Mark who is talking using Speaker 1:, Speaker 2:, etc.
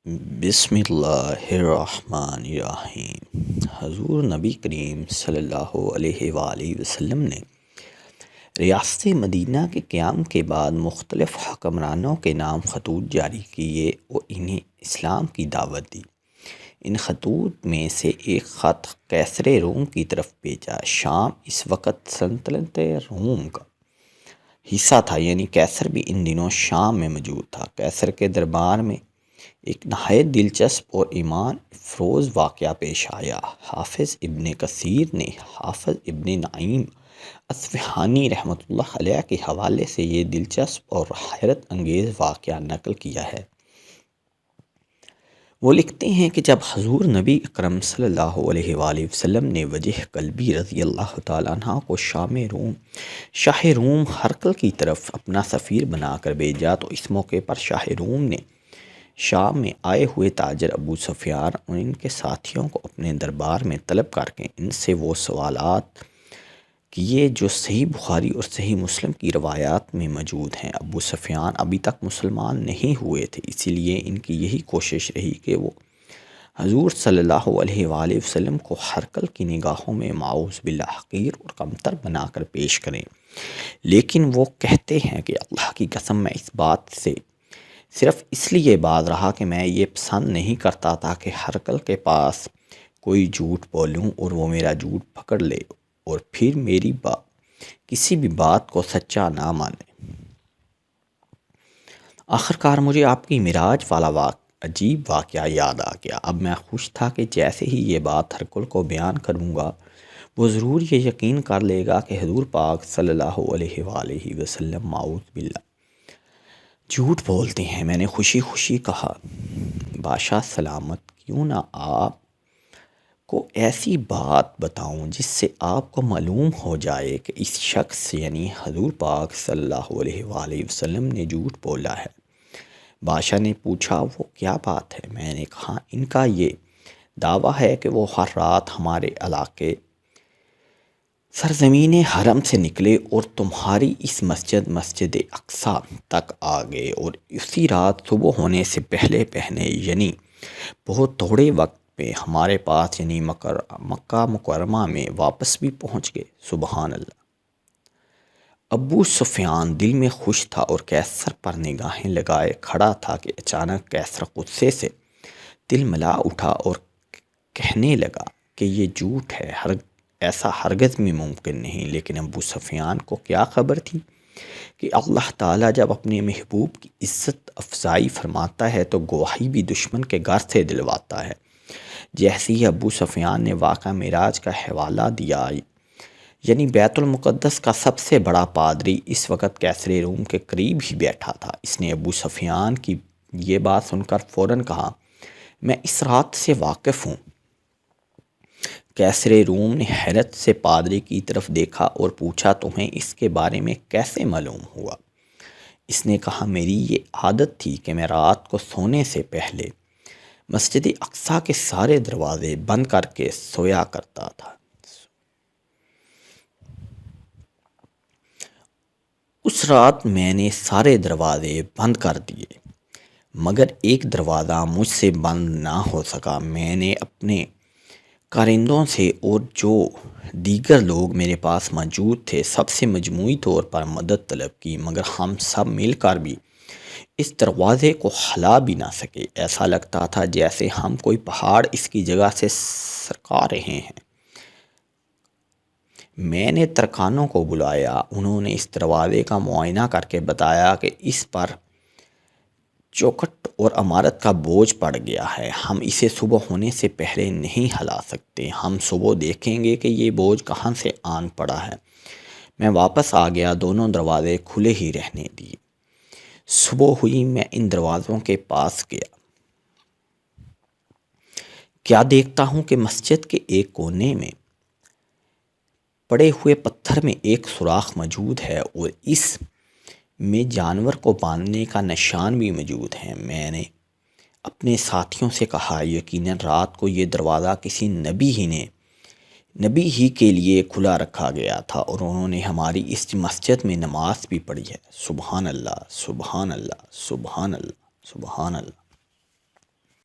Speaker 1: بسم اللہ الرحمن الرحیم۔ حضور نبی کریم صلی اللہ علیہ وآلہ وسلم نے ریاست مدینہ کے قیام کے بعد مختلف حکمرانوں کے نام خطوط جاری کیے اور انہیں اسلام کی دعوت دی۔ ان خطوط میں سے ایک خط قیصر روم کی طرف بھیجا۔ شام اس وقت سلطنت روم کا حصہ تھا، یعنی قیصر بھی ان دنوں شام میں موجود تھا۔ قیصر کے دربار میں ایک نہایت دلچسپ اور ایمان افروز واقعہ پیش آیا۔ حافظ ابن کثیر نے حافظ ابن نعیم اصفہانی رحمۃ اللہ علیہ کے حوالے سے یہ دلچسپ اور حیرت انگیز واقعہ نقل کیا ہے۔ وہ لکھتے ہیں کہ جب حضور نبی اکرم صلی اللہ علیہ وآلہ وسلم نے وجہ قلبی رضی اللہ تعالیٰ عنہ کو شاہ روم ہرقل کی طرف اپنا سفیر بنا کر بھیجا تو اس موقع پر شاہ روم نے شام میں آئے ہوئے تاجر ابو سفیان اور ان کے ساتھیوں کو اپنے دربار میں طلب کر کے ان سے وہ سوالات کیے جو صحیح بخاری اور صحیح مسلم کی روایات میں موجود ہیں۔ ابو سفیان ابھی تک مسلمان نہیں ہوئے تھے، اسی لیے ان کی یہی کوشش رہی کہ وہ حضور صلی اللہ علیہ وآلہ وسلم کو ہرقل کی نگاہوں میں معوذ باللہ حقیر اور کمتر بنا کر پیش کریں، لیکن وہ کہتے ہیں کہ اللہ کی قسم میں اس بات سے صرف اس لیے باز رہا کہ میں یہ پسند نہیں کرتا تھا کہ ہرقل کے پاس کوئی جھوٹ بولوں اور وہ میرا جھوٹ پکڑ لے اور پھر میری کسی بھی بات کو سچا نہ مانے۔ آخرکار مجھے آپ کی معراج والا عجیب واقعہ یاد آ گیا۔ اب میں خوش تھا کہ جیسے ہی یہ بات ہرقل کو بیان کروں گا وہ ضرور یہ یقین کر لے گا کہ حضور پاک صلی اللہ علیہ وآلہ وسلم معوذ باللہ جھوٹ بولتے ہیں۔ میں نے خوشی خوشی کہا، بادشاہ سلامت، کیوں نہ آپ کو ایسی بات بتاؤں جس سے آپ کو معلوم ہو جائے کہ اس شخص یعنی حضور پاک صلی اللہ علیہ وآلہ وسلم نے جھوٹ بولا ہے۔ بادشاہ نے پوچھا، وہ کیا بات ہے؟ میں نے کہا، ان کا یہ دعویٰ ہے کہ وہ ہر رات ہمارے علاقے سرزمین حرم سے نکلے اور تمہاری اس مسجد اقصیٰ تک آ گئے اور اسی رات صبح ہونے سے پہلے یعنی بہت تھوڑے وقت میں ہمارے پاس یعنی مکہ مکرمہ میں واپس بھی پہنچ گئے۔ سبحان اللہ۔ ابو سفیان دل میں خوش تھا اور قیصر پر نگاہیں لگائے کھڑا تھا کہ اچانک قیصر غصے سے تلملا اٹھا اور کہنے لگا کہ یہ جھوٹ ہے، ایسا ہرگز بھی ممکن نہیں۔ لیکن ابو سفیان کو کیا خبر تھی کہ اللہ تعالیٰ جب اپنے محبوب کی عزت افزائی فرماتا ہے تو گواہی بھی دشمن کے گھر سے دلواتا ہے۔ جیسے ہی ابو سفیان نے واقعہ معراج کا حوالہ دیا، یعنی بیت المقدس کا سب سے بڑا پادری اس وقت قیصر روم کے قریب ہی بیٹھا تھا، اس نے ابو سفیان کی یہ بات سن کر فوراً کہا، میں اس رات سے واقف ہوں۔ قیصر روم نے حیرت سے پادری کی طرف دیکھا اور پوچھا، تمہیں اس کے بارے میں کیسے معلوم ہوا؟ اس نے کہا، میری یہ عادت تھی کہ میں رات کو سونے سے پہلے مسجد اقصیٰ کے سارے دروازے بند کر کے سویا کرتا تھا۔ اس رات میں نے سارے دروازے بند کر دیے مگر ایک دروازہ مجھ سے بند نہ ہو سکا۔ میں نے اپنے کارندوں سے اور جو دیگر لوگ میرے پاس موجود تھے سب سے مجموعی طور پر مدد طلب کی، مگر ہم سب مل کر بھی اس دروازے کو ہلا بھی نہ سکے۔ ایسا لگتا تھا جیسے ہم کوئی پہاڑ اس کی جگہ سے سرکا رہے ہیں۔ میں نے ترکانوں کو بلایا، انہوں نے اس دروازے کا معائنہ کر کے بتایا کہ اس پر چوکھٹ اور عمارت کا بوجھ پڑ گیا ہے، ہم اسے صبح ہونے سے پہلے نہیں ہلا سکتے۔ ہم صبح دیکھیں گے کہ یہ بوجھ کہاں سے آن پڑا ہے۔ میں واپس آ گیا، دونوں دروازے کھلے ہی رہنے دیے۔ صبح ہوئی، میں ان دروازوں کے پاس گیا، کیا دیکھتا ہوں کہ مسجد کے ایک کونے میں پڑے ہوئے پتھر میں ایک سوراخ موجود ہے اور اس میں جانور کو باندھنے کا نشان بھی موجود ہے۔ میں نے اپنے ساتھیوں سے کہا، یقیناً رات کو یہ دروازہ کسی نبی ہی کے لیے کھلا رکھا گیا تھا اور انہوں نے ہماری اس مسجد میں نماز بھی پڑھی ہے۔ سبحان اللہ، سبحان اللہ، سبحان اللہ، سبحان اللہ۔